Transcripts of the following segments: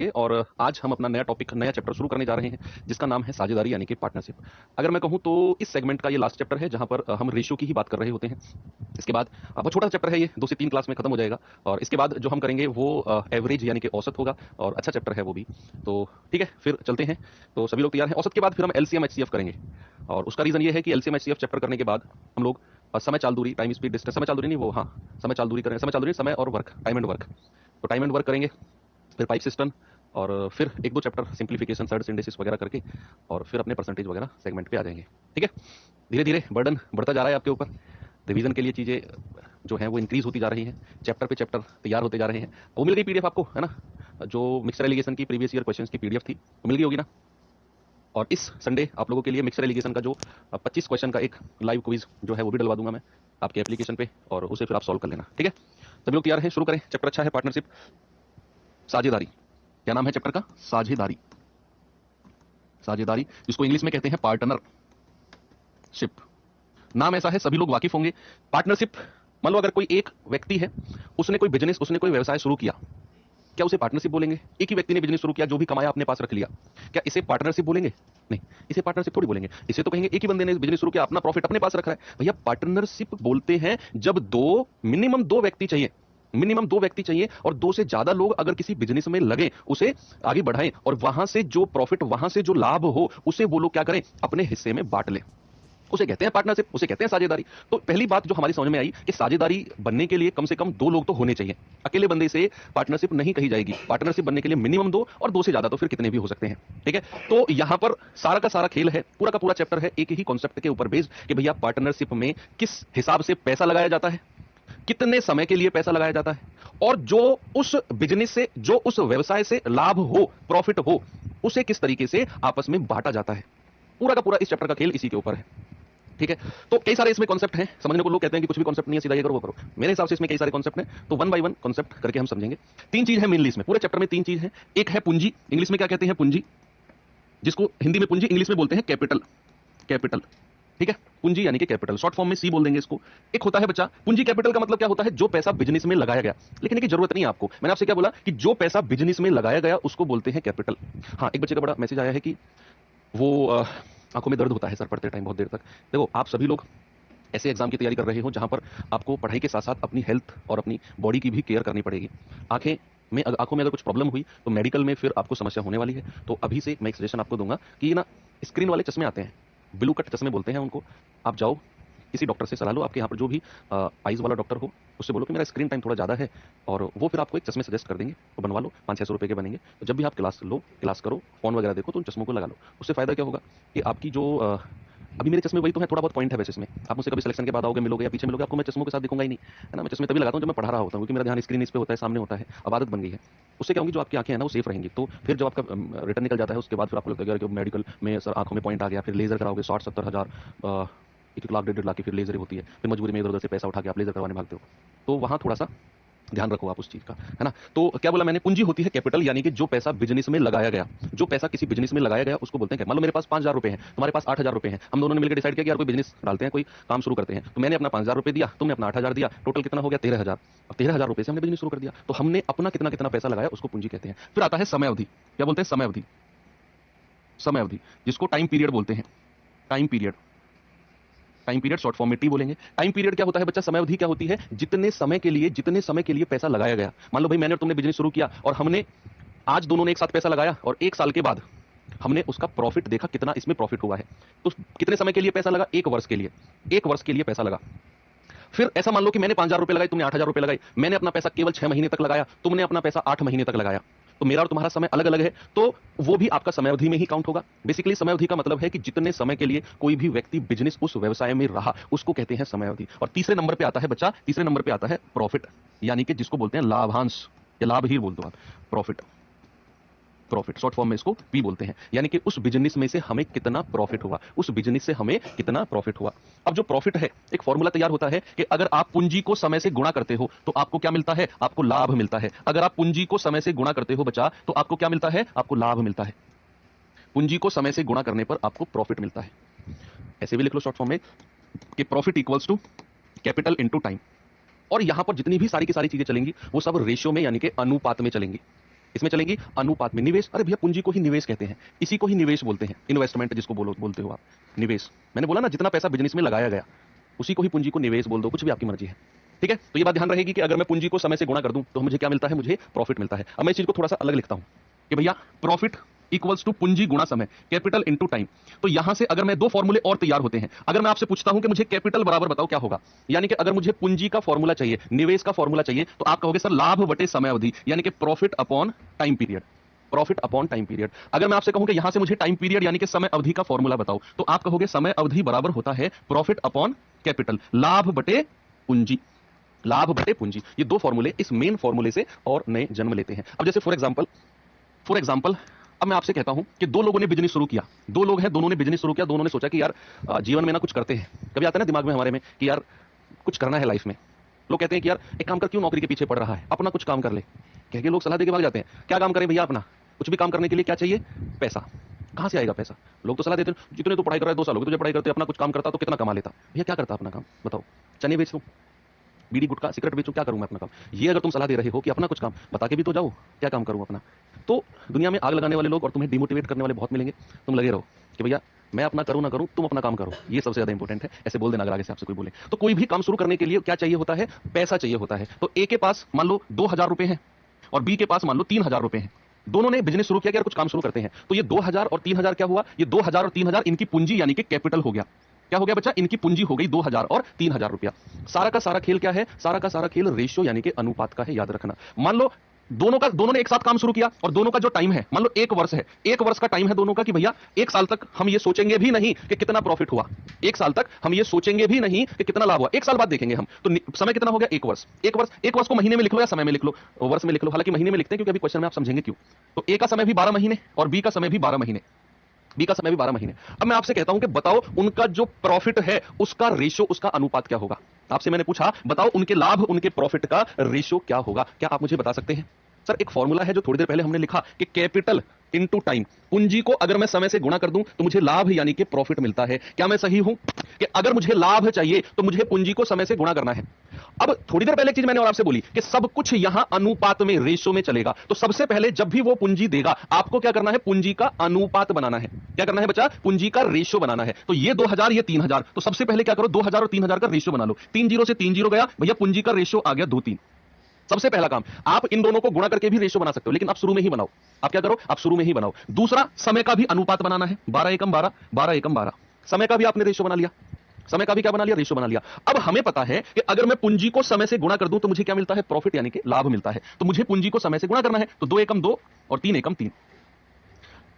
और आज हम अपना नया टॉपिक नया चैप्टर शुरू करने जा रहे हैं जिसका नाम है साझेदारी यानी कि पार्टनरशिप। अगर मैं कहूं तो इस सेगमेंट का ये लास्ट चैप्टर है जहां पर हम रेशियो की ही बात कर रहे होते हैं। इसके बाद बहुत छोटा चैप्टर है, ये 2 से 3 क्लास में खत्म हो जाएगा और इसके बाद जो हम करेंगे वो एवरेज यानी कि औसत होगा और अच्छा चैप्टर है वो भी। तो ठीक है, फिर चलते हैं। तो सभी लोग तैयार हैं? औसत के बाद फिर हम एलसीएम एचसीएफ करेंगे और उसका रीजन ये है कि एलसीएम एचसीएफ चैप्टर करने के बाद हम लोग समय चाल दूरी, टाइम स्पीड डिस्टेंस, समय चाल दूरी नहीं वो, हाँ समय चाल दूरी करेंगे, समय चाल दूरी, समय और वर्क, टाइम एंड वर्क। तो टाइम एंड वर्क करेंगे, फिर पाइप सिस्टम और फिर 1-2 चैप्टर सिंप्लीफिकेशन, सर्ट्स, इंडेसिस वगैरह करके और फिर अपने परसेंटेज वगैरह सेगमेंट पे आ जाएंगे। ठीक है, धीरे धीरे बर्डन बढ़ता जा रहा है आपके ऊपर। रिवीजन के लिए चीज़ें जो हैं वो इंक्रीज होती जा रही हैं, चैप्टर पे चैप्टर तैयार होते जा रहे हैं। वो मिल गई पीडीएफ आपको, है ना? जो मिक्सर एलिगेशन की प्रीवियस ईयर क्वेश्चंस की पीडीएफ थी वो मिल गई होगी ना? और इस संडे आप लोगों के लिए मिक्सर एलिगेशन का जो 25 क्वेश्चन का एक लाइव क्विज जो है वो भी डलवा दूंगा मैं आपके एप्लीकेशन पे और उसे फिर आप सॉल्व कर लेना। ठीक है, सभी लोग तैयार हैं? शुरू करें। चैप्टर अच्छा है, पार्टनरशिप, साझेदारी। क्या नाम है चैप्टर का? साझेदारी। साझेदारी जिसको इंग्लिश में कहते हैं पार्टनरशिप। नाम ऐसा है, सभी लोग वाकिफ होंगे। पार्टनरशिप, मान लो अगर कोई एक व्यक्ति है, उसने कोई बिजनेस, उसने कोई व्यवसाय शुरू किया, क्या उसे पार्टनरशिप बोलेंगे? एक ही व्यक्ति ने बिजनेस शुरू किया, जो भी कमाया अपने पास रख लिया, क्या इसे पार्टनरशिप बोलेंगे? नहीं, इसे पार्टनरशिप थोड़ी बोलेंगे। इसे तो कहेंगे एक ही बंदे ने बिजनेस शुरू किया, अपना प्रॉफिट अपने पास रख रहा है। भैया पार्टनरशिप बोलते हैं जब मिनिमम दो व्यक्ति चाहिए, मिनिमम 2 व्यक्ति चाहिए और 2 से ज्यादा लोग अगर किसी बिजनेस में लगे, उसे आगे बढ़ाएं और वहां से जो प्रॉफिट, वहां से जो लाभ हो, उसे वो लोग क्या करें? अपने हिस्से में बांट लें। उसे कहते हैं पार्टनरशिप, उसे कहते हैं साझेदारी। तो पहली बात जो हमारी समझ में आई कि साझेदारी बनने के लिए कम से कम 2 लोग तो होने चाहिए। अकेले बंदे से पार्टनरशिप नहीं कही जाएगी। पार्टनरशिप बनने के लिए मिनिमम 2 और 2 से ज्यादा तो फिर कितने भी हो सकते हैं। ठीक है, तो यहां पर सारा का सारा खेल है, पूरा का पूरा चैप्टर है एक ही कॉन्सेप्ट के ऊपर बेस्ड कि भैया पार्टनरशिप में किस हिसाब से पैसा लगाया जाता है, कितने समय के लिए पैसा लगाया जाता है और जो उस बिजनेस से, जो उस व्यवसाय से लाभ हो, प्रॉफिट हो, उसे किस तरीके से आपस में बांटा जाता है। पूरा का पूरा इस चैप्टर का खेल इसी के ऊपर है। ठीक है, तो कई सारे इसमें कॉन्सेप्ट हैं समझने को। लोग कहते हैं कि कुछ भी कॉन्सेप्ट नहीं है, सीधा ये करो वो करो। मेरे हिसाब से इसमें कई सारे कॉन्सेप्ट हैं, तो 1 बाय 1 कॉन्सेप्ट करके हम समझेंगे। 3 चीज है मेनली इसमें, पूरे चैप्टर में 3 चीज है। एक है पूंजी, इंग्लिश में क्या कहते हैं? पूंजी, जिसको हिंदी में पूंजी, इंग्लिश में बोलते हैं कैपिटल। कैपिटल, ठीक है, पूंजी यानी कि कैपिटल, शॉर्ट फॉर्म में सी बोल देंगे इसको। एक होता है बच्चा पूंजी, कैपिटल का मतलब क्या होता है? जो पैसा बिजनेस में लगाया गया। लिखने की जरूरत नहीं है आपको, मैंने आपसे क्या बोला कि जो पैसा बिजनेस में लगाया गया उसको बोलते हैं कैपिटल। हाँ, एक बच्चे का बड़ा मैसेज आया है कि वो आंखों में दर्द होता है सर पढ़ते टाइम बहुत देर तक। देखो, आप सभी लोग ऐसे एग्जाम की तैयारी कर रहे हो जहां पर आपको पढ़ाई के साथ साथ अपनी हेल्थ और अपनी बॉडी की भी केयर करनी पड़ेगी। आंखों में अगर कुछ प्रॉब्लम हुई तो मेडिकल में फिर आपको समस्या होने वाली है। तो अभी से मैं एक सजेशन आपको दूंगा कि ना, स्क्रीन वाले चश्मे आते हैं, ब्लू कट चश्मे बोलते हैं उनको। आप जाओ किसी डॉक्टर से सलाह लो, आपके यहाँ पर जो भी आइज वाला डॉक्टर हो, उससे बोलो कि मेरा स्क्रीन टाइम थोड़ा ज़्यादा है, और वो फिर आपको एक चश्मे सजेस्ट कर देंगे। तो बनवा लो, 500-600 रुपये के बनेंगे। तो जब भी आप क्लास लो, क्लास करो, फोन वगैरह देखो, तो उन चश्मों को लगा लो। उससे फायदा क्या होगा कि आपकी जो अभी मेरे चश्मे वही तो है, थोड़ा बहुत पॉइंट है वैसे इसमें। आप मुझसे कभी सिलेक्शन के बाद आओगे, मिलोगे या पीछे मिलोगे, आपको मैं चश्मों के साथ दिखूंगा ही नहीं, है ना? मैं चश्मे तभी लगाता हूँ जब मैं पढ़ा रहा होता हूँ, क्योंकि मेरा ध्यान स्क्रीन इस पे होता है, सामने होता है, अब आदत बन गई है। उससे क्या होगी, जो आपकी आंखें हैं ना वो सेफ रहेंगी। तो फिर जब आपका रिटर्न निकल जाता है, उसके बाद फिर आपको लगता है कि मेडिकल में सर आंखों में पॉइंट आ गया, फिर लेजर कराओगे 60-70 हज़ार, 1-1 लाख 1.5-1.5 लाख की फिर लेजर होती है। फिर मजबूरी में इधर उधर से पैसा उठा के आप लेजर करवाने भागते हो। तो वहां थोड़ा सा ध्यान रखो आप उस चीज का, है ना? तो क्या बोला मैंने? पूंजी होती है कैपिटल, यानी कि जो पैसा बिजनेस में लगाया गया, जो पैसा किसी बिजनेस में लगाया गया उसको बोलते हैं। मान लो मेरे पास 5,000 रुपए हैं, तुम्हारे पास 8,000 रुपए हैं, हम दोनों ने मिलकर डिसाइड किया कि यार कोई बिजनेस डालते हैं, कोई काम शुरू करते हैं। तो मैंने अपना 5,000 रुपए दिया, तुमने अपना 8,000 दिया, टोटल कितना हो गया? 13,000। अब 13,000 रुपए से हमने बिजनेस शुरू कर दिया, तो हमने अपना कितना कितना पैसा लगाया उसको पूंजी कहते हैं। फिर आता है समय अवधि। क्या बोलते हैं? समय अवधि। समय अवधि जिसको टाइम पीरियड बोलते हैं। Time period, time period short form में टी बोलेंगे। टाइम पीरियड क्या होता है बच्चा? समय अवधि क्या होती है? जितने समय के लिए पैसा लगाया गया। मान लो भाई मैंने और तुमने बिजनेस शुरू किया और हमने आज दोनों ने एक साथ पैसा लगाया और 1 साल के बाद हमने उसका प्रॉफिट देखा, कितना इसमें प्रॉफिट हुआ है। तो कितने समय के लिए पैसा लगा? 1 वर्ष के लिए। 1 वर्ष के लिए पैसा लगा। फिर ऐसा मान लो कि मैंने 5,000 रुपए लगाए, तुमने 8,000 रुपए लगाए, मैंने अपना पैसा केवल 6 महीने तक लगाया, तुमने अपना पैसा 8 महीने तक लगाया। तो मेरा और तुम्हारा समय अलग अलग है, तो वो भी आपका समय अवधि में ही काउंट होगा। बेसिकली समय अवधि का मतलब है कि जितने समय के लिए कोई भी व्यक्ति बिजनेस उस व्यवसाय में रहा, उसको कहते हैं समय अवधि। और तीसरे नंबर पे आता है बच्चा, तीसरे नंबर पे आता है प्रॉफिट, यानी कि जिसको बोलते हैं लाभांश, या लाभ ही बोल दो आप। प्रॉफिट, प्रॉफिट शॉर्ट फॉर्म में इसको पी बोलते हैं, यानी कि उस बिजनेस में से हमें कितना प्रॉफिट हुआ, उस बिजनेस से हमें कितना प्रॉफिट हुआ। अब जो प्रॉफिट है, एक फॉर्मूला तैयार होता है कि अगर आप पूंजी को समय से गुणा करते हो तो आपको क्या मिलता है? आपको लाभ मिलता है। अगर आप पूंजी को समय से गुणा करते हो बच्चा, तो आपको क्या मिलता है? आपको लाभ मिलता है। पूंजी को समय से गुणा करने पर आपको प्रॉफिट मिलता है। ऐसे भी लिख लो शॉर्ट फॉर्म में कि profit equals to capital into time. और यहां पर जितनी भी सारी की सारी चीजें चलेंगी वो सब रेशियो में, यानी कि अनुपात में चलेंगी। इसमें चलेंगी अनुपात में। निवेश, अरे भैया पूंजी को ही निवेश कहते हैं, इसी को ही निवेश बोलते हैं, इन्वेस्टमेंट जिसको बोलते हो आप, निवेश। मैंने बोला ना जितना पैसा बिजनेस में लगाया गया उसी को ही पूंजी को निवेश बोल दो, कुछ भी आपकी मर्जी है। ठीक है, तो ये बात ध्यान रहेगी कि अगर मैं पूंजी को समय से गुणा कर दूं तो मुझे क्या मिलता है, मुझे प्रॉफिट मिलता है। अब मैं इस चीज को थोड़ा सा अलग लिखता हूं कि भैया प्रॉफिट इक्वल्स टू पूंजी गुणा समय, कैपिटल इनटू टाइम। तो यहां से अगर मैं दो फॉर्मूले और तैयार होते हैं। अगर मैं आपसे पूछता हूं कि मुझे कैपिटल बराबर बताओ क्या होगा, यानी कि अगर मुझे पूंजी का फॉर्मूला चाहिए, निवेश का फॉर्मूला चाहिए, तो आप कहोगे सर लाभ बटे समय अवधि, यानी कि profit upon time period, profit upon time period. अगर मैं आपसे कहूं कि यहां से मुझे टाइम पीरियड यानी कि समय अवधि का फॉर्मूला बताओ, तो आप कहोगे समय अवधि बराबर होता है प्रॉफिट अपॉन कैपिटल, लाभ बटे पूंजी, लाभ बटे पूंजी। ये दो फॉर्मूले इस मेन फॉर्मूले से और नए जन्म लेते हैं। अब जैसे फॉर एग्जांपल अब मैं आपसे कहता हूं कि दो लोगों ने बिजनेस शुरू किया, दो लोग हैं, दोनों ने बिजनेस शुरू किया, दोनों ने सोचा कि यार जीवन में ना कुछ करते हैं। कभी आता है ना दिमाग में हमारे में कि यार कुछ करना है लाइफ में। लोग कहते हैं कि यार एक काम कर, क्यों नौकरी के पीछे पड़ रहा है, अपना कुछ काम कर ले। कह के लोग सलाह देके भाग जाते हैं। क्या काम करें भैया, अपना कुछ भी काम करने के लिए क्या चाहिए, पैसा। कहां से आएगा पैसा? लोग तो सलाह देते हैं जितने तो पढ़ाई कर रहा है, 2 साल हो गए तुझे पढ़ाई करते, अपना कुछ काम करता तो कितना कमा लेता। भैया क्या करता अपना काम बताओ, चने बेच लूं, बीड़ी गुटखा सिगरेट बेचूं, क्या करूं मैं अपना काम? ये अगर तुम सलाह दे रहे हो कि अपना कुछ काम, बता के भी तो जाओ क्या काम करूं अपना। तो दुनिया में आग लगाने वाले लोग और तुम्हें डिमोटिवेट करने वाले बहुत मिलेंगे। तुम लगे रहो कि भैया मैं अपना करूं ना करूं, तुम अपना काम करो, ये सबसे ज्यादा इंपॉर्टेंट है। ऐसे बोल देना अगर आगे से आपसे कोई बोले। तो कोई भी काम शुरू करने के लिए क्या चाहिए होता है, पैसा चाहिए होता है। तो ए के पास मान लो 2000 रुपए हैं और बी के पास मान लो 3000 रुपए हैं। दोनों ने बिजनेस शुरू किया कि यार कुछ काम शुरू करते हैं। तो ये 2000 और 3000 क्या हुआ, ये 2000 और 3000 इनकी पूंजी यानी कि कैपिटल हो गया। क्या हो गया बच्चा, इनकी पूंजी हो गई 2000 और 3000 रुपया। सारा का सारा खेल क्या है, सारा का सारा खेल रेशियो यानी कि अनुपात का है, याद रखना। मान लो दोनों ने एक साथ काम शुरू किया और दोनों का जो टाइम है मान लो 1 वर्ष है, 1 वर्ष का टाइम है दोनों का कि भैया 1 साल तक हम ये सोचेंगे भी नहीं कि कितना प्रॉफिट हुआ, 1 साल तक हम ये सोचेंगे भी नहीं कि कितना लाभ हुआ, 1 साल बाद देखेंगे हम। तो समय कितना हो गया, 1 वर्ष। 1 वर्ष को महीने में लिख लो या समय में लिख लो, वर्ष में लिख लो, हालांकि महीने में लिखते हैं क्योंकि अभी क्वेश्चन में आप समझेंगे क्यों। तो ए का समय भी 12 महीने और बी का समय भी 12 महीने, बी का समय भी 12 महीने। अब मैं आपसे कहता हूं कि बताओ उनका जो प्रॉफिट है उसका रेशियो, उसका अनुपात क्या होगा। आपसे मैंने पूछा बताओ उनके लाभ, उनके प्रॉफिट का रेशियो क्या होगा, क्या आप मुझे बता सकते हैं? सर एक फॉर्मूला है जो थोड़ी देर पहले हमने लिखा कि कैपिटल इनटू टाइम, पूंजी को अगर मैं समय से गुणा कर दूं तो मुझे लाभ यानी कि प्रॉफिट मिलता है। क्या मैं सही हूं कि अगर मुझे लाभ चाहिए तो मुझे पूंजी को समय से गुणा करना है? अब थोड़ी देर पहले एक चीज मैंने और आपसे बोली कि सब कुछ यहां अनुपात में, रेशियो में चलेगा। तो सबसे पहले जब भी वो पूंजी देगा आपको क्या करना है, पूंजी का अनुपात बनाना है। क्या करना है बच्चा, पूंजी का रेशियो बनाना है। तो ये 2000 ये 3000, तो सबसे पहले क्या करो 2000 और 3000 का रेशियो बना लो। 3 जीरो से 3 जीरो गया भैया, पूंजी का रेशियो आ गया 2-3। सबसे पहला काम, आप इन दोनों को गुणा करके भी रेशियो बना सकते हो, लेकिन आप शुरू में ही बनाओ। आप क्या करो, आप शुरू में ही बनाओ। दूसरा, समय का भी अनुपात बनाना है, 12 एकम 12, 12 एकम 12। समय का भी आपने रेशियो बना लिया, समय का भी क्या बना लिया, रेशियो बना लिया। अब हमें पता है कि अगर मैं पूंजी को समय से गुणा कर दूं तो मुझे क्या मिलता है, प्रॉफिट यानी कि लाभ मिलता है। तो मुझे पूंजी को समय से गुणा करना है, तो 2 एकम 2 और 3 एकम 3।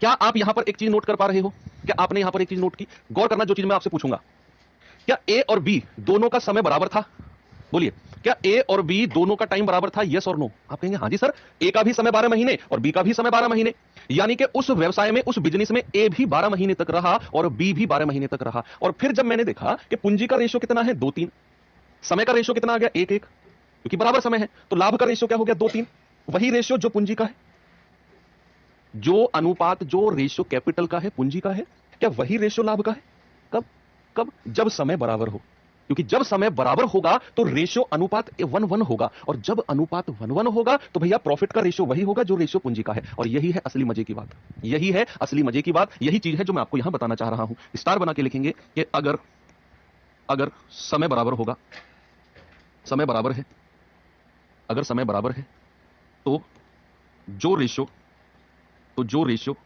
क्या आप यहां पर एक चीज नोट कर पा रहे हो? क्या आपने यहां पर एक चीज नोट की? गौर करना जो चीज मैं आपसे पूछूंगा, क्या ए और बी दोनों का समय बराबर था? बोलिए, क्या ए और बी दोनों का टाइम बराबर था, यस और नो? आप कहेंगे हां जी सर, ए का भी समय 12 महीने और बी का भी समय 12 महीने। यानी कि उस व्यवसाय में, उस बिजनेस में ए भी 12 महीने तक रहा और बी भी 12 महीने तक रहा। और फिर जब मैंने देखा कि पूंजी का रेशियो कितना है, 2-3, समय का रेशियो कितना आ गया, 1-1, क्योंकि बराबर समय है। तो लाभ का रेशियो क्या हो गया, 2-3। वही रेशियो जो पूंजी का है, जो अनुपात, जो रेशियो कैपिटल का है, पूंजी का है, क्या वही रेशियो लाभ का है? कब? कब? जब समय बराबर हो। क्योंकि जब समय बराबर होगा तो रेशियो, अनुपात 1-1 होगा, और जब अनुपात 1-1 होगा तो भैया प्रॉफिट का रेशियो वही होगा जो रेशियो पूंजी का है। और यही है असली मजे की बात, यही है असली मजे की बात, यही चीज है जो मैं आपको यहां बताना चाह रहा हूं। स्टार बना के लिखेंगे कि अगर अगर समय बराबर होगा, समय बराबर है, अगर समय बराबर है तो जो रेशियो, तो जो रेशियो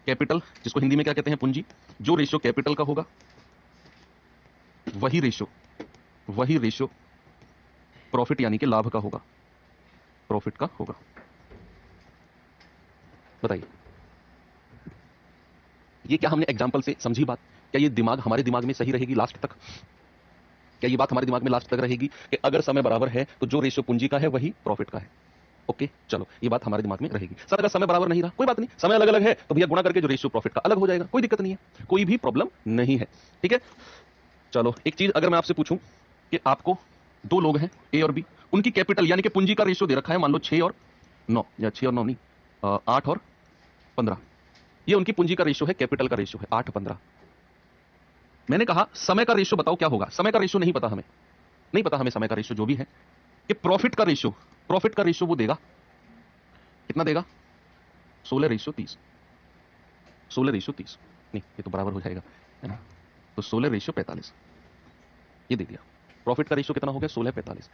कैपिटल, जिसको हिंदी में क्या कहते हैं, पूंजी, जो रेशियो कैपिटल का होगा वही रेशियो प्रॉफिट यानी कि लाभ का होगा, प्रॉफिट का होगा। बताइए, ये क्या हमने एग्जांपल से समझी बात? क्या ये दिमाग, हमारे दिमाग में सही रहेगी लास्ट तक? क्या ये बात हमारे दिमाग में लास्ट तक रहेगी कि अगर समय बराबर है तो जो रेशियो पूंजी का है वही प्रॉफिट का है? ओके, चलो ये बात हमारे दिमाग में रहेगी। सर अगर समय बराबर नहीं रहा, कोई बात नहीं, समय अलग अलग है तो भैया गुणा करके जो रेशियो प्रॉफिट का अलग हो जाएगा, कोई दिक्कत नहीं है, कोई भी प्रॉब्लम नहीं है। ठीक है, चलो एक चीज अगर मैं आपसे पूछूं कि आपको दो लोग हैं ए और बी, उनकी कैपिटल यानी कि पूंजी का रेशियो दे रखा है, मान लो 6 और 9, या 6 और 9 नहीं, 8 और 15, ये उनकी पूंजी का रेशियो है, कैपिटल का रेशियो है 8-15। मैंने कहा समय का रेशियो बताओ क्या होगा। समय का रेशियो नहीं पता हमें, नहीं पता हमें समय का रेशियो जो भी है, कि प्रॉफिट का रेशियो वो देगा कितना देगा? 16:30। 16:30 नहीं, ये तो बराबर हो जाएगा, है ना? तो 16:45 ये दे दिया। प्रॉफिट का रेशियो कितना हो गया? 16:45।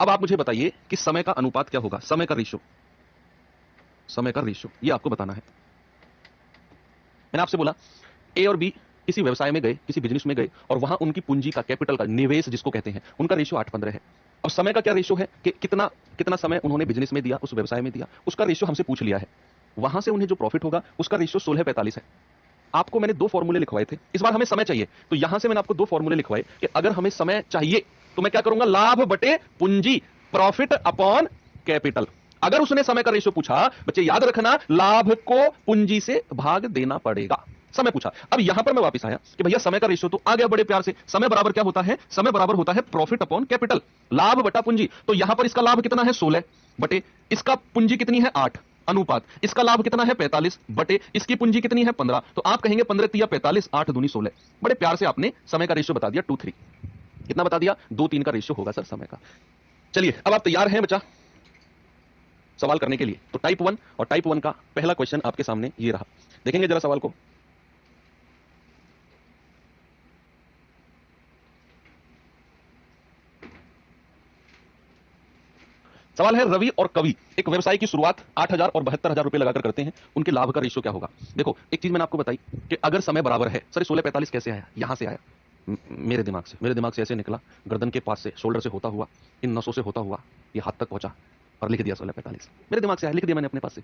अब आप मुझे बताइए कि समय का अनुपात क्या होगा? समय का रेशियो, समय का रेशियो ये आपको बताना है। मैंने आपसे बोला ए और बी किसी व्यवसाय में गए, किसी बिजनेस में गए, और वहां उनकी पूंजी का, कैपिटल का, निवेश जिसको कहते हैं, उनका रेशियो 8:15 है। अब समय का क्या रेशियो है कि कितना कितना समय उन्होंने बिजनेस में दिया, उस व्यवसाय में दिया, उसका रेशियो हमसे पूछ लिया है। वहां से उन्हें जो प्रॉफिट होगा उसका रेशियो 16:45 है। आपको मैंने दो फॉर्मूले लिखवाए थे, इस बार हमें समय चाहिए, तो यहां से मैंने आपको दो फॉर्मूले लिखवाए कि अगर हमें समय चाहिए तो मैं क्या करूंगा? लाभ बटे पूंजी, प्रॉफिट अपॉन कैपिटल। अगर उसने समय का रेशियो पूछा, बच्चे याद रखना, लाभ को पूंजी से भाग देना पड़ेगा। समय पूछा। अब यहां पर मैं वापस आया कि भैया समय का रेशियो तो आ गया बड़े प्यार से। समय बराबर क्या होता है? समय बराबर होता है प्रॉफिट अपॉन कैपिटल, लाभ बटा पूंजी। तो यहां पर इसका लाभ कितना है? 16 बटे इसका पूंजी कितनी है? 8 अनुपात इसका लाभ कितना है? 45 बटे इसकी पूंजी कितनी है? 15। तो आप कहेंगे 15 तिया 45, 8 दूनी 16। बड़े प्यार से आपने समय का रेशियो बता दिया 2:3। कितना बता दिया? 2:3 का रेशियो होगा सर समय का। चलिए अब आप तैयार हैं बच्चा सवाल करने के लिए? तो टाइप 1 और टाइप 1 का पहला क्वेश्चन आपके सामने ये रहा। देखेंगे जरा सवाल को। सवाल है, रवि और कवि एक व्यवसाय की शुरुआत 8,000 और 72,000 रुपए लगाकर करते हैं, उनके लाभ का रेशियो क्या होगा? देखो एक चीज मैंने आपको बताई कि अगर समय बराबर है, सर 16:45 कैसे आया? यहां से आया, मेरे दिमाग से ऐसे निकला, गर्दन के पास से, शोल्डर से होता हुआ, इन नसों से होता हुआ ये हाथ तक पहुंचा और लिख दिया 16:45। मेरे दिमाग से आया, लिख दिया मैंने अपने पास से।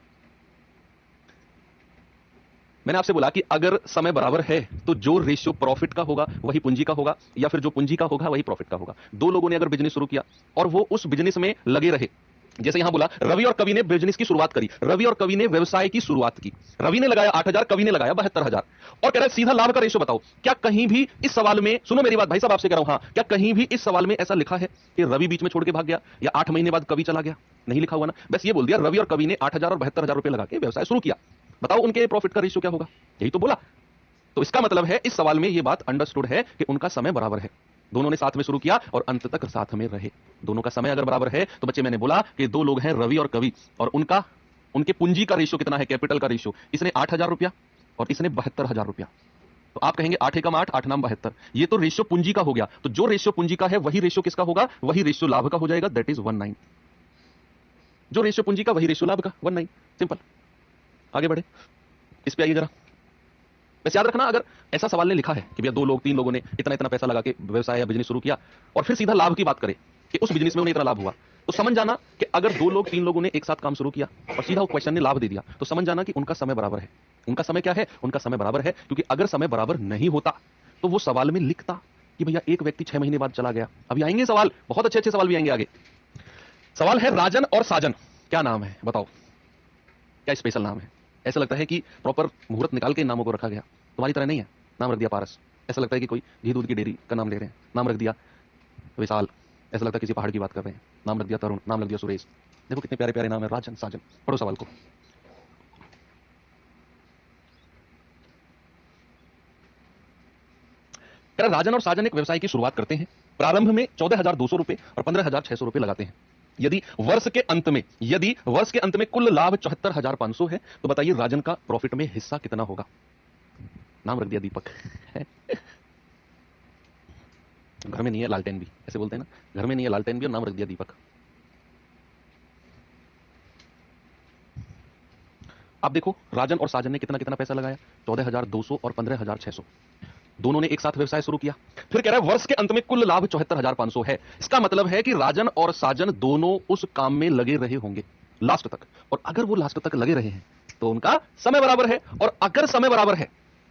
मैंने आपसे बोला कि अगर समय बराबर है तो जो रेशियो प्रॉफिट का होगा वही पूंजी का होगा, या फिर जो पूंजी का होगा वही प्रॉफिट का होगा। दो लोगों ने अगर बिजनेस शुरू किया और वो उस बिजनेस में लगे रहे, जैसे यहां बोला रवि और कवि ने बिजनेस की शुरुआत करी, रवि और कवि ने व्यवसाय की शुरुआत की। रवि ने लगाया 8,000, कवि ने लगाया 72,000, और कह रहा है सीधा लाभ का रेशियो बताओ। क्या कहीं भी इस सवाल में, सुनो मेरी बात भाई साहब, आपसे कह रहा हूं, हाँ, क्या कहीं भी इस सवाल में ऐसा लिखा है कि रवि बीच में छोड़ के भाग गया या 8 महीने बाद कवि चला गया? नहीं लिखा हुआ ना। बस ये बोल दिया रवि और कवि ने 8,000 और 72,000 रुपए लगा के व्यवसाय शुरू किया। बताओ उनके प्रॉफिट का रेशियो क्या होगा? यही तो बोला। तो इसका मतलब है इस सवाल में यह बात अंडरस्टूड है कि उनका समय बराबर है, दोनों ने साथ में शुरू किया और अंत तक साथ में रहे। दोनों का समय अगर बराबर है तो बच्चे मैंने बोला कि दो लोग हैं रवि और कवि, और उनके पूंजी का रेशियो कितना है? कैपिटल का रेशियो। इसने 8,000 रुपया और इसने 72,000 रुपया। तो आप कहेंगे 8 एकम 8, 8 नाम 72, ये तो रेशियो पूंजी का हो गया। तो जो रेशियो पूंजी का है वही रेशियो किसका होगा? वही रेशियो लाभ का हो जाएगा, दैट इज 19। जो रेशियो पूंजी का वही रेशियो लाभ का, 19। सिंपल। आगे बढ़े, इस पे आइए जरा। बस याद रखना, अगर ऐसा सवाल ने लिखा है कि भैया दो लोग, तीन लोगों ने इतना इतना पैसा लगा के व्यवसाय या बिजनेस शुरू किया और फिर सीधा लाभ की बात करे कि उस बिजनेस में उन्हें इतना लाभ हुआ, तो समझ जाना कि अगर दो लोग, तीन लोगों ने एक साथ काम शुरू किया और सीधा वो क्वेश्चन ने लाभ दे दिया, तो समझ जाना कि उनका समय बराबर है। उनका समय क्या है? उनका समय बराबर है, क्योंकि अगर समय बराबर नहीं होता तो वो सवाल में लिखता कि भैया एक व्यक्ति 6 महीने बाद चला गया। अभी आएंगे सवाल, बहुत अच्छे अच्छे सवाल भी आएंगे आगे। सवाल है, राजन और साजन क्या नाम है? बताओ क्या स्पेशल नाम है? ऐसा लगता है कि प्रॉपर मुहूर्त निकाल के इन नामों को रखा गया, तुम्हारी तरह नहीं है। नाम रख दिया पारस, ऐसा लगता है कि कोई घी दूध की डेयरी का नाम ले रहे हैं। नाम रख दिया विशाल, ऐसा लगता है किसी पहाड़ की बात कर रहे हैं। नाम रख दिया तरुण, नाम रख दिया सुरेश। देखो कितने प्यारे प्यारे नाम है, राजन, साजन। पढ़ो सवाल को। कह रहा, राजन और साजन एक व्यवसाय की शुरुआत करते हैं। प्रारंभ में 14,200 रुपए और 15,600 रुपए लगाते हैं। यदि वर्ष के अंत में कुल लाभ 74,500 है, तो बताइए राजन का प्रॉफिट में हिस्सा कितना होगा? नाम रख दिया दीपक। घर में नहीं है लालटेन भी, ऐसे बोलते हैं ना, घर में नहीं है लालटेन भी, और नाम रख दिया दीपक। आप देखो राजन और साजन ने कितना कितना पैसा लगाया, 14,200 और 15,600। दोनों ने एक साथ व्यवसाय शुरू किया। फिर कह रहा है वर्ष के अंत में कुल लाभ 74,500 है। इसका मतलब है कि राजन और साजन दोनों उस काम में लगे रहे होंगे लास्ट तक, और अगर वो लास्ट तक लगे रहे हैं तो उनका समय बराबर है, और अगर समय बराबर है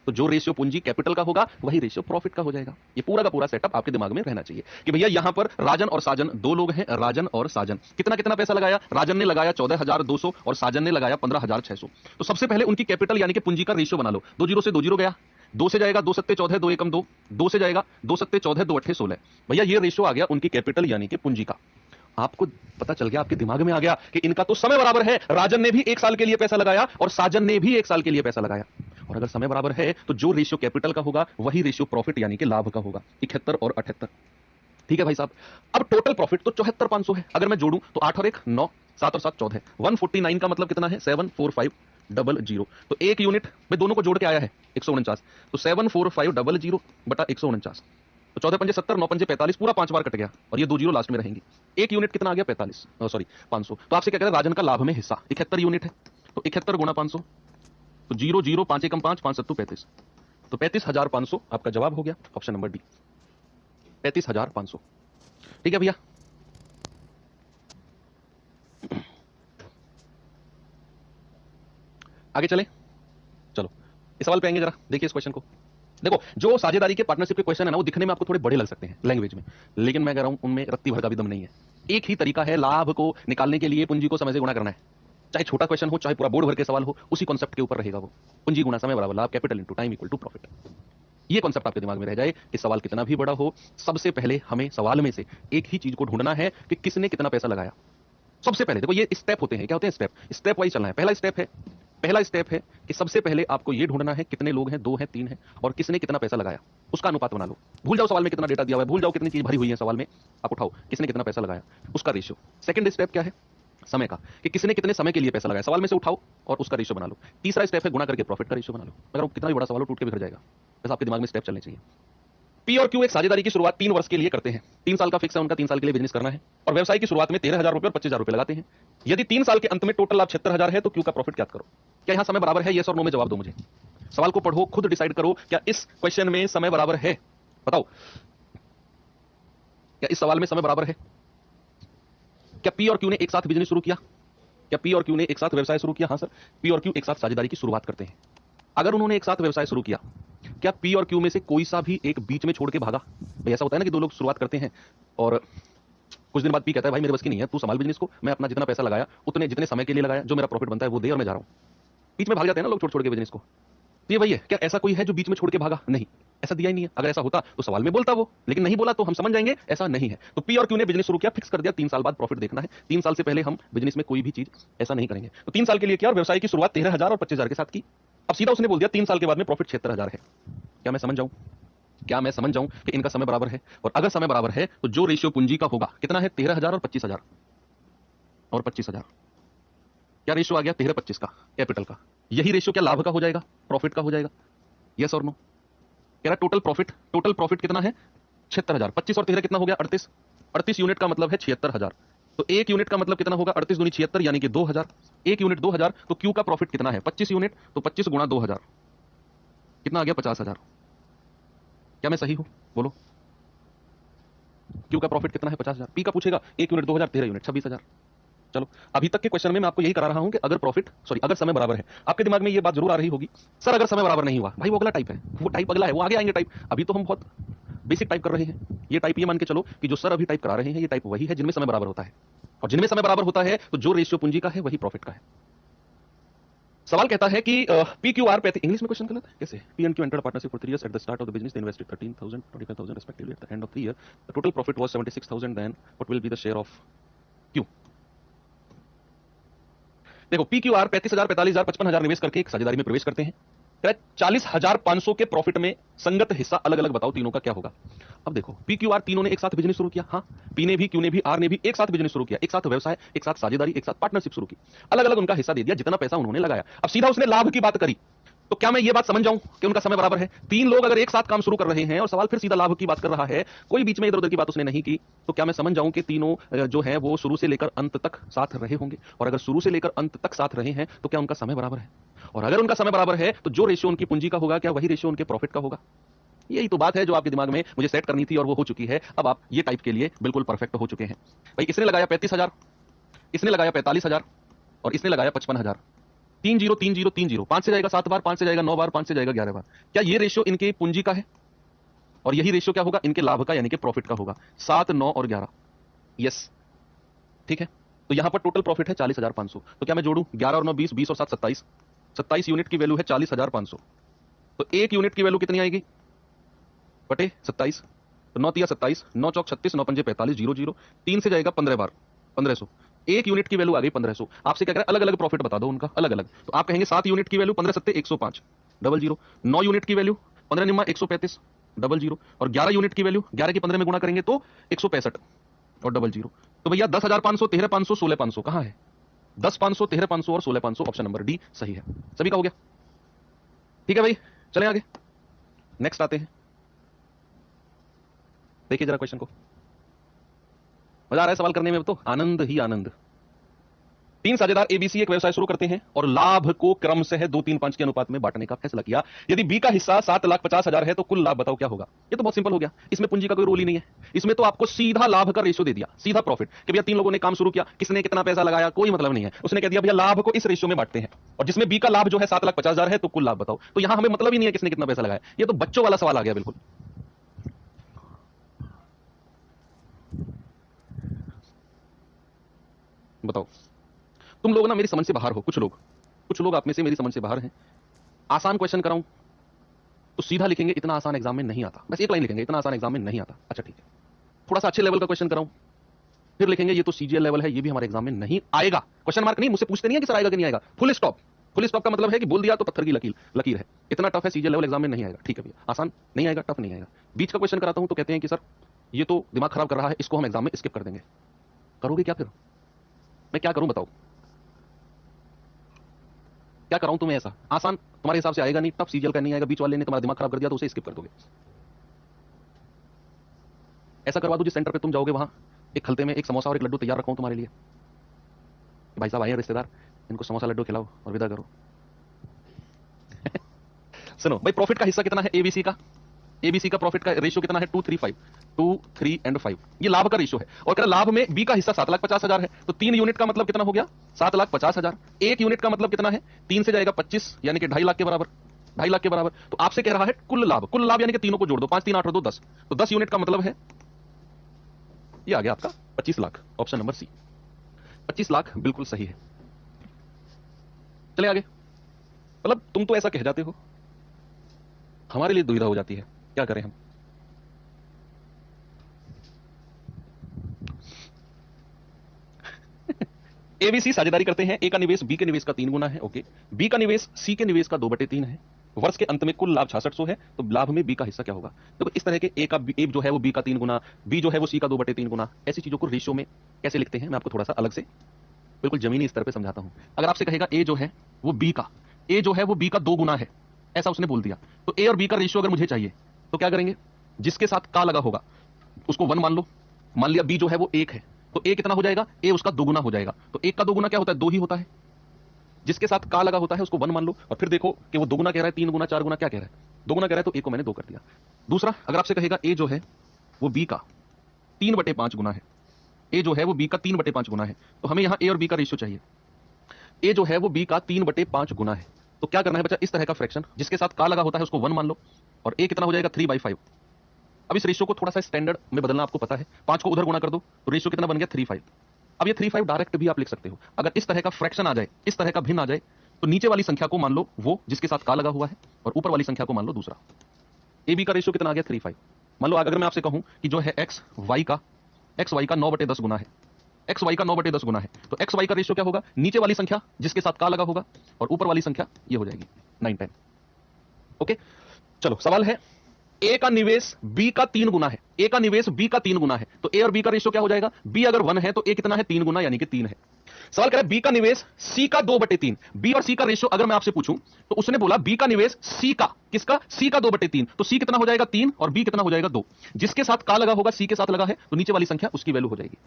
तो जो रेशियो पूंजी कैपिटल का होगा वही रेशियो प्रॉफिट का हो जाएगा। ये पूरा का पूरा सेटअप आपके दिमाग में रहना चाहिए कि भैया यहां पर राजन और साजन दो लोग हैं। राजन और साजन कितना कितना पैसा लगाया? राजन ने लगाया 14,200 और साजन ने लगाया 15,600। तो सबसे पहले उनकी कैपिटल यानी कि पूंजी का रेशियो बना लो। 2 जीरो से 2 जीरो गया, 2 से जाएगा 2 सत्ते 14, 2 एकम 2, 2 से जाएगा 2 सत्ते 14, 2 अट्ठे 16। भैया ये रेशियो आ गया उनकी कैपिटल यानी कि पूंजी का। आपको पता चल गया, आपके दिमाग में आ गया कि इनका तो समय बराबर है। राजन ने भी 1 साल के लिए पैसा लगाया और साजन ने भी 1 साल के लिए पैसा लगाया, और अगर समय बराबर है तो जो रेशियो कैपिटल का होगा वही रेशियो प्रॉफिट यानी कि लाभ का होगा, 71 और 78। ठीक है भाई साहब। अब टोटल प्रॉफिट तो 74,500 है, अगर मैं जोड़ूं तो 8 और 1 9, 7 और 7 14, 149 का मतलब कितना है 74500। तो एक यूनिट में दोनों को जोड़ के आया है 149, तो 74500 बटा 149, तो 14 पंजे 70, 9 पंजे 45, पूरा 5 बार कट गया और ये 2 जीरो लास्ट में रहेंगी। एक यूनिट कितना आ गया 45, सॉरी 500। तो आपसे क्या कहते हैं राजन का लाभ में हिस्सा 71 यूनिट है, तो 71 गुणा 500, तो 0 0 5 एकम 5 5 सत्तू 35, तो 35,500 आपका जवाब हो गया, ऑप्शन नंबर डी 35,500। ठीक है भैया। आगे चले, चलो इस सवाल पे आएंगे, जरा देखिए इस क्वेश्चन को। देखो जो साझेदारी के पार्टनरशिप के क्वेश्चन है ना, वो दिखने में आपको थोड़े बड़े लग सकते हैं लैंग्वेज में, लेकिन मैं कह रहा हूं उनमें रत्ती भर का भी दम नहीं है। एक ही तरीका है लाभ को निकालने के लिए, पूंजी को समय से गुणा करना है। चाहे छोटा क्वेश्चन हो, चाहे पूरा बोर्ड भर के सवाल हो, उसी कॉन्सेप्ट के ऊपर रहेगा वो। पूंजी गुणा समय बराबर लाभ, capital into time equal to profit. ये कॉन्सेप्ट आपके दिमाग में रह जाए कि सवाल कितना भी बड़ा हो, सबसे पहले हमें सवाल में से एक ही चीज को ढूंढना है कि किसने कितना पैसा लगाया। सबसे पहले देखो ये स्टेप होते हैं, क्या होते हैं स्टेप वाइज चलना है। पहला स्टेप है कि सबसे पहले आपको ये ढूंढना है कितने लोग हैं, 2 हैं 3 हैं, और किसने कितना पैसा लगाया, उसका अनुपात बना लो। भूल जाओ सवाल में कितना डेटा दिया हुआ है, भूल जाओ कितनी चीज भरी हुई है सवाल में, आप उठाओ किसने कितना पैसा लगाया, उसका रेशियो। सेकंड स्टेप क्या है, समय का, कि किसने कितने समय के लिए पैसा लगाया, सवाल में से उठाओ और उसका रेशियो बना लो। तीसरा स्टेप है गुणा करके प्रॉफिट का रेशियो बना लो। अगर कितना भी बड़ा सवाल हो टूट के बिखर जाएगा, बस आपके दिमाग में स्टेप चलने चाहिए। पी और क्यू एक साझेदारी की शुरुआत 3 वर्ष के लिए करते हैं। 3 साल का फिक्स है उनका, 3 साल के लिए बिजनेस करना है, और व्यवसाय की शुरुआत में 13,000 रुपए और 25,000 रुपए लगाते हैं। यदि 3 साल के अंत में टोटल लाभ 76,000 है तो क्यू का प्रॉफिट ज्ञात करो। क्या यहां समय बराबर है, यस और नो में जवाब दो मुझे। सवाल को पढ़ो, खुद डिसाइड करो क्या इस क्वेश्चन में समय बराबर है, बताओ क्या इस सवाल में समय बराबर है। क्या पी और क्यू ने एक साथ बिजनेस शुरू किया, क्या पी और क्यू ने एक साथ व्यवसाय शुरू किया। हां सर, पी और क्यू एक साथ साझेदारी की शुरुआत करते हैं। अगर उन्होंने एक साथ व्यवसाय शुरू किया, क्या पी और क्यू में से कोई सा भी एक बीच में छोड़ के भागा। भाई ऐसा होता है ना कि 2 लोग शुरुआत करते हैं और कुछ दिन बाद पी कहता है भाई मेरे बस की नहीं है, तू संभाल बिजनेस को, मैं अपना जितना पैसा लगाया उतने जितने समय के लिए लगाया, जो मेरा प्रॉफिट बनता है वो दे और मैं जा रहा हूं। बीच में भाग जाते हैं ना लोग छोड़ छोड़ के बिजनेस को। तो ये वही है, क्या ऐसा कोई है जो बीच में छोड़ के भागा, नहीं, ऐसा दिया ही नहीं है। अगर ऐसा होता तो सवाल में बोलता वो, लेकिन नहीं बोला तो हम समझ जाएंगे ऐसा नहीं है। तो पी और क्यू ने बिजनेस शुरू किया, फिक्स कर दिया 3 साल बाद प्रॉफिट देखना है, 3 साल से पहले हम बिजनेस में कोई भी चीज ऐसा नहीं करेंगे। तो 3 साल के लिए किया और व्यवसाय की शुरुआत 13,000 और 25,000 के साथ की। अब सीधा उसने बोल दिया 3 साल के बाद में प्रॉफिट 76,000 है। क्या मैं समझ जाऊं, क्या मैं समझ जाऊं कि इनका समय बराबर है। और अगर समय बराबर है तो जो रेशियो पूंजी का होगा कितना है, 13,000 और 25,000 और 25,000। क्या रेशियो आ गया 13-25 का कैपिटल का। यही रेशियो क्या लाभ का हो जाएगा, प्रॉफिट का हो जाएगा, यस और नो। कह रहा टोटल प्रॉफिट कितना है 76,000, 25 और 13 कितना हो गया 38, 38 यूनिट का मतलब है 76,000। तो एक यूनिट का मतलब कितना होगा 38 दूनी 76 यानी कि 2,000। एक यूनिट 2,000, तो क्यू का प्रॉफिट कितना है 25 यूनिट, तो 25 गुणा 2,000 कितना आ गया 50,000। क्या मैं सही हूं, बोलो। क्यू का प्रॉफिट कितना है 50,000। पी का पूछेगा एक यूनिट 2,000, 13 यूनिट 26,000। चलो अभी तक के क्वेश्चन में मैं आपको यही करा रहा हूं कि अगर समय बराबर है, आपके दिमाग में ये बात जरूर आ रही होगी सर अगर समय बराबर नहीं हुआ, भाई वो अगला टाइप है, वो टाइप अगला है, वो आगे आएंगे टाइप। अभी तो हम बहुत बेसिक टाइप कर रहे हैं। ये टाइप ये मान के चलो कि जो सर अभी टाइप करा रहे हैं ये टाइप वही है जिनमें समय बराबर होता है, और जिनमें समय बराबर होता है तो जो रेशियो पूंजी का है वही प्रॉफिट का है। सवाल कहता है कि पी क्यू आर इंग्लिश में क्वेश्चन गलत है कैसे। P and Q entered partnership for 3 years at the start of the business, they invested 13,000 25,000 respectively at the end of 3 years, the total profit was 76,000, then what will be the share of Q। देखो P Q R 35,000 45,000 55,000 निवेश करके एक साझेदारी में प्रवेश करते हैं। 40,500 के प्रॉफिट में संगत हिस्सा अलग अलग बताओ तीनों का क्या होगा। अब देखो पी क्यू आर तीनों ने एक साथ बिजनेस शुरू किया, हाँ पी ने भी क्यू ने भी आर ने भी एक साथ बिजनेस शुरू किया, एक साथ व्यवसाय, एक साथ साझेदारी, एक साथ पार्टनरशिप शुरू की। अलग अलग उनका हिस्सा दे दिया जितना पैसा उन्होंने लगाया। अब सीधा उसने लाभ की बात करी, तो क्या मैं ये बात समझ जाऊं कि उनका समय बराबर है। 3 लोग अगर एक साथ काम शुरू कर रहे हैं और सवाल फिर सीधा लाभ की बात कर रहा है, कोई बीच में इधर उधर की बात उसने नहीं की, तो क्या मैं समझ जाऊं कि तीनों जो है वो शुरू से लेकर अंत तक साथ रहे होंगे। और अगर शुरू से लेकर अंत तक साथ रहे हैं तो क्या उनका समय बराबर है। और अगर उनका समय बराबर है तो जो रेशियो उनकी पूंजी का होगा क्या वही रेशियो उनके प्रॉफिट का होगा। यही तो बात है जो आपके दिमाग में मुझे सेट करनी थी और वो हो चुकी है। अब आप ये टाइप के लिए बिल्कुल परफेक्ट हो चुके हैं। भाई इसने लगाया 35,000, इसने लगाया 45,000 और इसने लगाया 55,000। 3 0 3 0 3 0, 5 से जाएगा 7 बार, 5 से जाएगा 9 बार, 5 से जाएगा 11 बार। क्या ये रेशियो इनके पूंजी का है और यही रेशियो क्या होगा इनके लाभ का यानी कि प्रॉफिट का होगा। 7 9 और 11, यस ठीक है। तो यहां पर टोटल प्रॉफिट है 40,500। तो क्या मैं जोड़ूं 11 और 9 20, 20 और 7 27, 27 यूनिट की वैल्यू है 40,500। तो एक यूनिट की वैल्यू कितनी आएगी बटे 27, तो 9 तिया 27, 9 चौक 36, 9 पंजे 45, 0 0, 3 से जाएगा 15 बार, 1500। एक यूनिट की वैल्यू आ गई 1500। आपसे क्या कह रहा है अलग अलग प्रॉफिट बता दो उनका अलग अलग। तो आप कहेंगे 7 यूनिट की वैल्यू 15 सत्ते 105 00, 9 यूनिट की वैल्यू 15 निम्मा 135, डबल जीरो, और 11 यूनिट की वैल्यू 11 की 15 में गुणा करेंगे तो 165 और डबल जीरो। तो भैया 10,500, 13,500, 16,500 कहां है? 10,500, 13,500 और 16,500, ऑप्शन नंबर डी सही है। सभी का हो गया? ठीक है भाई, चलें आगे, नेक्स्ट आते हैं। देखिए जरा क्वेश्चन को, मजा आ रहा है सवाल करने में, तो आनंद ही आनंद। तीन साझेदार एबीसी एक व्यवसाय शुरू करते हैं और लाभ को क्रमशः 2-3-5 के अनुपात में बांटने का फैसला किया। यदि बी का हिस्सा 7,50,000 है तो कुल लाभ बताओ क्या होगा? ये तो बहुत सिंपल हो गया, इसमें पूंजी का कोई रोल ही नहीं है। इसमें तो आपको सीधा लाभ का रेशियो दे दिया, सीधा प्रॉफिट, कि भैया तीन लोगों ने काम शुरू किया, किसने कितना पैसा लगाया कोई मतलब नहीं है, उसने कह दिया भैया लाभ को इस रेशियो में बांटते हैं, और जिसमें बी का लाभ जो है 7,50,000 है तो कुल लाभ बताओ। तो यहां हमें मतलब ही नहीं है किसने कितना पैसा लगाया, ये तो बच्चों वाला सवाल आ गया बिल्कुल। बताओ, तुम लोग ना मेरी समझ से बाहर हो, कुछ लोग आप में से मेरी समझ से बाहर हैं। आसान क्वेश्चन कराऊं तो सीधा लिखेंगे इतना आसान एग्जाम में नहीं आता, बस एक लाइन लिखेंगे इतना आसान एग्जाम में नहीं आता। अच्छा ठीक है, थोड़ा सा अच्छे लेवल का क्वेश्चन कराऊं, फिर लिखेंगे ये तो सीजीएल लेवल है, ये भी हमारे एग्जाम में नहीं आएगा। क्वेश्चन मार्क नहीं, मुझसे पूछते नहीं है कि सर आएगा कि नहीं आएगा, फुल स्टॉप। फुल स्टॉप का मतलब है कि बोल दिया तो पत्थर की लकीर है, इतना टफ है सीजीएल लेवल एग्जाम में नहीं आएगा। ठीक है भैया, आसान नहीं आएगा, टफ नहीं आएगा। बीच का क्वेश्चन कराता हूं तो कहते हैं कि सर ये तो दिमाग खराब कर रहा है, इसको हम एग्जाम में स्किप कर देंगे। करोगे क्या फिर? मैं क्या करूं बताओ, क्या कराऊं तुम्हें? ऐसा आसान तुम्हारे हिसाब से आएगा नहीं, टफ सीजीएल का नहीं आएगा, बीच वाले ने तुम्हारा दिमाग खराब कर दिया तो उसे स्किप कर दोगे। ऐसा करवा दो जिस सेंटर पे तुम जाओगे वहां एक खलते में एक समोसा और एक लड्डू तैयार रखो तुम्हारे लिए, भाई साहब आए हैं रिश्तेदार, इनको समोसा लड्डू खिलाओ और विदा करो। सुनो भाई, प्रॉफिट का हिस्सा कितना है एबीसी का? एबीसी का प्रॉफिट का रेशियो कितना है? 2, 3, 5, 2, 3 एंड 5, ये लाभ का रेशियो है। और अगर लाभ में बी का हिस्सा 7,50,000 है तो 3 यूनिट का मतलब कितना हो गया? 7,50,000। एक यूनिट का मतलब कितना है? 3 से जाएगा 25, यानी कि 2.5 लाख के बराबर, 2.5 लाख के बराबर। तो आपसे कह रहा है कुल लाभ यानी कि तीनों को जोड़ दो, 5, 3, 8 और 2, 10, तो 10 यूनिट का मतलब है ये आ गया आपका 25 lakh, option number C, 25 lakh बिल्कुल सही है। चले आगे, मतलब तुम तो ऐसा कह जाते हो, हमारे लिए दुविधा हो जाती है, क्या करें हम? एबीसी साझेदारी करते हैं, ए का निवेश बी के निवेश का 3 गुना है, ओके। बी का निवेश सी के निवेश का 2/3 है। वर्ष के अंत में कुल लाभ 6600 है, तो लाभ में बी का हिस्सा क्या होगा? तो इस तरह के ए जो है वो बी का 3 गुना, बी जो है वो सी का 2/3 गुना, ऐसी चीजों को रेशियो में कैसे लिखते हैं मैं आपको थोड़ा सा अलग से बिल्कुल जमीनी स्तर पे समझाता हूं। अगर आपसे कहेगा ए जो है वो बी का, ए जो है वो बी का 2 गुना है, ऐसा उसने बोल दिया, तो ए और बी का रेशियो अगर मुझे चाहिए तो क्या करेंगे? जिसके साथ का लगा होगा उसको 1 मान लो, मान लिया बी जो है वो 1 है, तो ए कितना हो जाएगा? ए उसका 2 गुना हो जाएगा। तो 1 का 2 गुना क्या होता है? 2 ही होता है। जिसके साथ का लगा होता है उसको 1 मान लो, और फिर देखो कि वो 2 गुना कह रहा है, 3 गुना, 4 गुना, क्या कह रहा है? 2 गुना कह रहा है, तो ए को मैंने 2 कर दिया। दूसरा, अगर आपसे कहेगा ए जो है वो बी का 3/5 गुना है, ए जो है वो बी का 3/5 गुना है, तो हमें यहां ए और बी का रेशियो चाहिए। ए जो है वो बी का 3/5 गुना है, तो क्या करना है बच्चा? इस तरह का फ्रैक्शन जिसके साथ का लगा होता है उसको 1 मान लो, और ए कितना हो जाएगा? 3/5। अब इस रेशियो को थोड़ा सा स्टैंडर्ड में बदलना आपको पता है, 5 को उधर गुणा कर दो तो रेशियो कितना बन गया? 3/5। अब ये 3/5 डायरेक्ट भी आप लिख सकते हो। अगर इस तरह का फ्रैक्शन आ जाए, इस तरह का भिन्न आ जाए, तो नीचे वाली संख्या को मान लो वो जिसके साथ का लगा हुआ है, और ऊपर वाली संख्या को मान लो दूसरा। ए बी का रेशियो कितना आ गया? 3/5। मान लो अगर मैं आपसे कहूं कि जो है एक्स वाई का 9/10 गुना है, एक्स वाई का 9/10 गुना है, तो एक्स वाई का रेशियो क्या होगा? नीचे वाली संख्या जिसके साथ का लगा होगा, और ऊपर वाली संख्या ये हो जाएगी 9, 10। ओके, चलो सवाल है, ए का निवेश बी का 3 गुना है, ए का निवेश बी का 3 गुना है, तो ए और बी का रेशियो क्या हो जाएगा? बी अगर 1 है तो ए कितना है? 3 गुना, यानी कि 3 है। सवाल कह रहा है बी का निवेश सी का 2/3, बी और सी का रेशियो अगर मैं आपसे पूछूं तो उसने बोला बी का निवेश सी का, किसका? सी का 2/3, तो सी कितना हो जाएगा? 3, और बी कितना हो जाएगा? 2। जिसके साथ का लगा होगा, सी के साथ लगा है, तो नीचे वाली संख्या उसकी वैल्यू हो जाएगी।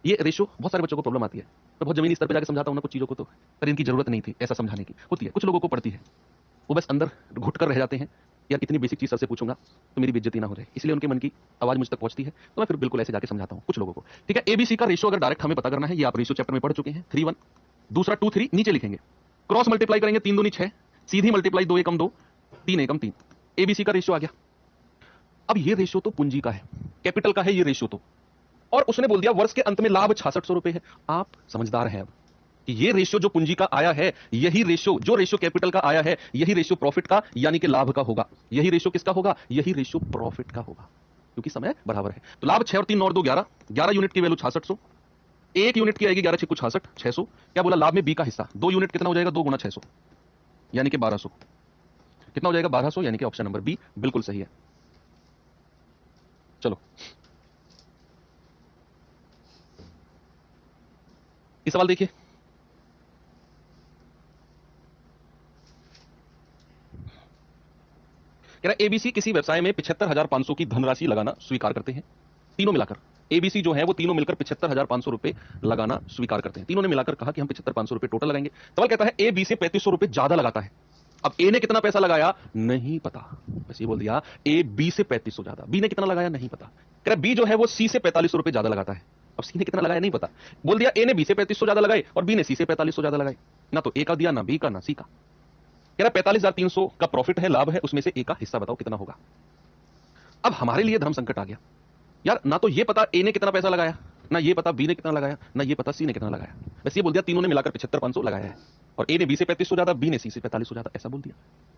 ये रेशियो बहुत सारे बच्चों को प्रॉब्लम आती है, तो बहुत जमीनी स्तर पर जाकर समझाता हूं ना कुछ चीजों को, तो पर इनकी जरूरत नहीं थी ऐसा समझाने की, होती है कुछ लोगों को पड़ती है, वो बस अंदर घुट कर रह जाते हैं, यार इतनी बेसिक चीज सर से पूछूंगा तो मेरी बेइज्जती ना हो जाए, इसलिए उनके मन की आवाज मुझ तक पहुंचती है, तो मैं फिर बिल्कुल ऐसे जाके समझाता हूं कुछ लोगों को। ठीक है, एबीसी का रेशियो अगर डायरेक्ट हमें पता करना है, ये आप रेशियो चैप्टर में पढ़ चुके हैं, 3:1, दूसरा 2:3, नीचे लिखेंगे, क्रॉस मल्टीप्लाई करेंगे, 3 दूनी 6, सीधी मल्टीप्लाई 2 एकम 2, 3 एकम 3, एबीसी का रेशियो आ गया। अब ये रेशियो तो पूंजी का है, कैपिटल का है ये रेशियो तो, और उसने बोल दिया वर्ष के अंत में लाभ 6600 रुपए है। आप समझदार हैं अब कि ये रेशियो जो पूंजी का आया है, यही रेशियो जो रेशियो कैपिटल का आया है, यही रेशियो प्रॉफिट का यानी कि लाभ का होगा। यही रेशियो किसका होगा? यही रेशियो प्रॉफिट का होगा, क्योंकि समय बराबर है। तो लाभ 6 और 3 और 2 11, 11 यूनिट की वैल्यू 6600, एक यूनिट की आएगी 11 6 66, 600। क्या बोला? लाभ में बी का हिस्सा 2 यूनिट कितना हो जाएगा? 2 गुना 600, यानी कि 1200। कितना हो जाएगा? 1200, यानी कि ऑप्शन नंबर बी बिल्कुल सही है। इस सवाल देखिए, कह रहा है एबीसी किसी व्यवसाय में 75,500 की धनराशि लगाना स्वीकार करते हैं। तीनों मिलाकर एबीसी जो है वो तीनों मिलकर 75,500 रुपए लगाना स्वीकार करते हैं। तीनों ने मिलाकर कहा कि हम 75,500 रुपए टोटल लगाएंगे। सवाल कहता है ए बी से 3500 रुपए ज्यादा लगाता है। अब ए ने कितना पैसा लगाया नहीं पता, बस ये बोल दिया ए बी से 3500 ज्यादा। बी ने कितना लगाया नहीं पता। कह रहा बी जो है वो सी से 4500 रुपए ज्यादा लगाता है। अब सी ने कितना लगाया नहीं पता, बोल दिया ए ने बी से 3500 ज्यादा लगाए और बी ने सी से 4500 ज्यादा लगाए। ना तो ए का दिया, ना बी का, ना सी का। कह रहा 45,300 का प्रॉफिट है, लाभ है, उसमें से ए का हिस्सा बताओ कितना होगा। अब हमारे लिए धर्म संकट आ गया यार, ना तो ये पता ए ने कितना पैसा लगाया, ना ये पता बी ने कितना लगाया, ना ये पता सी ने कितना लगाया। बस ये बोल दिया तीनों ने मिलाकर 75,500 लगाया है और ए ने बी से 3500 ज्यादा, बी ने सी से 4500 ज्यादा, ऐसा बोल दिया।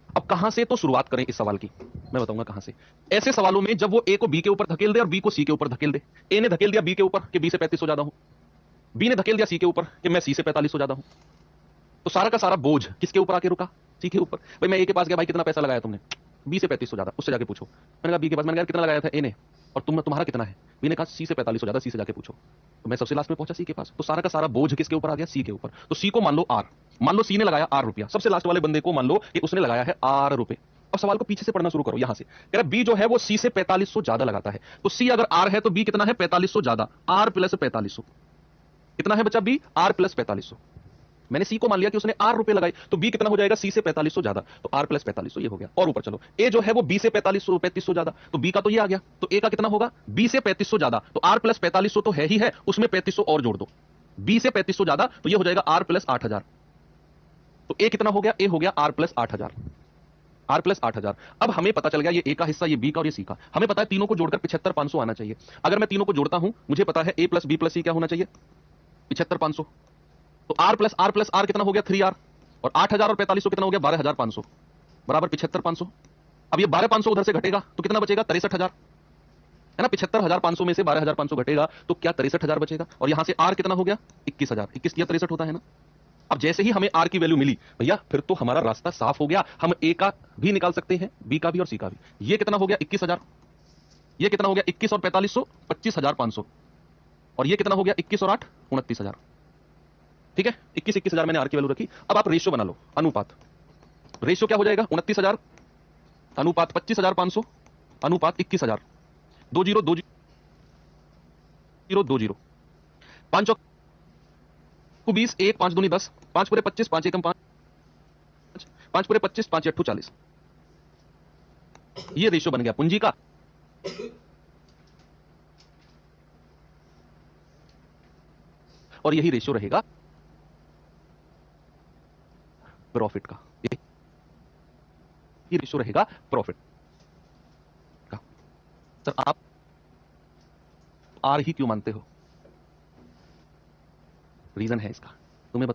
अब कहां से तो शुरुआत करें इस सवाल की, मैं बताऊंगा कहां से। ऐसे सवालों में जब वो ए को बी के ऊपर धकेल दे और बी को सी के ऊपर धकेल दे। ए ने धकेल दिया बी के ऊपर कि बी से 3500 ज्यादा हूं, बी ने धकेल दिया सी के ऊपर कि मैं सी से 4500 ज्यादा हूं। तो सारा का सारा बोझ किसके ऊपर आके रुका, सी के ऊपर। भाई मैं ए के पास गया, भाई कितना पैसा लगाया तुमने, बी से 3500 ज्यादा, उससे जाके पूछो। मैंने कहा बी के पास, मैंने कहा कितना लगाया था ए ने, और तुम्हारा कितना है। बी ने कहा सी से 4500 ज्यादा, सी से जाके पूछो। तो मैं सबसे लास्ट में पहुंचा सी के पास। तो सारा का सारा बोझ किसके ऊपर आ गया, सी के ऊपर। तो सी को मान लो आर, मान लो सी ने लगाया आर रुपया, सबसे लास्ट वाले बंदे को मान लो कि उसने लगाया है आर रुपए। अब सवाल को पीछे से पढ़ना शुरू करो, यहां से कह रहा बी जो है वो सी से 4500 ज्यादा लगाता है। तो सी अगर आर है तो बी कितना है 4500 ज्यादा, आर प्लस 4500 कितना है बच्चा, बी आर प्लस 4500। मैंने सी को मान लिया कि उसने आर रुपए लगाए, तो बी कितना हो जाएगा सी से 4500 ज्यादा, तो आर प्लस 4500 ये हो गया। और ऊपर चलो, ए जो है वो बी से 3500 ज्यादा, तो बी का तो ये आ गया, तो ए का कितना होगा बी से 3500 ज्यादा, तो आर प्लस 4500 तो है ही है, उसमें 3500 और जोड़ दो। बी से 3500 ज्यादा तो ये हो जाएगा आर प्लस 8000। तो ए कितना हो गया, ए हो गया आर प्लस 8000, आर प्लस 8000। अब हमें पता चल गया ये ए का हिस्सा, ये बी का और ये सी का। हमें पता है तीनों को जोड़कर 75,500 आना चाहिए। अगर मैं तीनों को जोड़ता हूं, मुझे पता है ए प्लस बी प्लस सी क्या होना चाहिए 75,500। तो आर प्लस आर कितना हो गया 3R, और 8000 और 4500 कितना हो गया 12,500 बराबर 75,500। अब ये 12,500 उधर से घटेगा तो कितना बचेगा 63,000, है ना। 75,500 में से 12,500 घटेगा तो क्या 63,000 बचेगा। और यहां से आर कितना हो गया 21,000, 21 या 63 होता है ना। अब जैसे ही हमें आर की वैल्यू मिली भैया, फिर तो हमारा रास्ता साफ हो गया। हम ए का भी निकाल सकते हैं, बी का भी और सी का भी। ये कितना हो गया 21,000, ये कितना हो गया 21 और 4500 25,500, और ये कितना हो गया 21 और 8 29,000। ठीक है, 21,000 मैंने आर की वैल्यू रखी। अब आप रेशियो बना लो, अनुपात। रेशियो क्या हो जाएगा 29,000 अनुपात 25,500 अनुपात 21,000, 20 20 20 5 चौक 20, 1 5 दूनी 10, 5 पूरे 25, 5 एकम 5, 5 पूरे 25, 5 अट्ठू 40। ये रेशियो बन गया पूंजी का। और यही रेशियो रहेगा प्रॉफिट का, ये रेशियो रहेगा प्रॉफिट का। सर आप आर ही क्यों मानते हो, रीजन है इसका, तुम्हें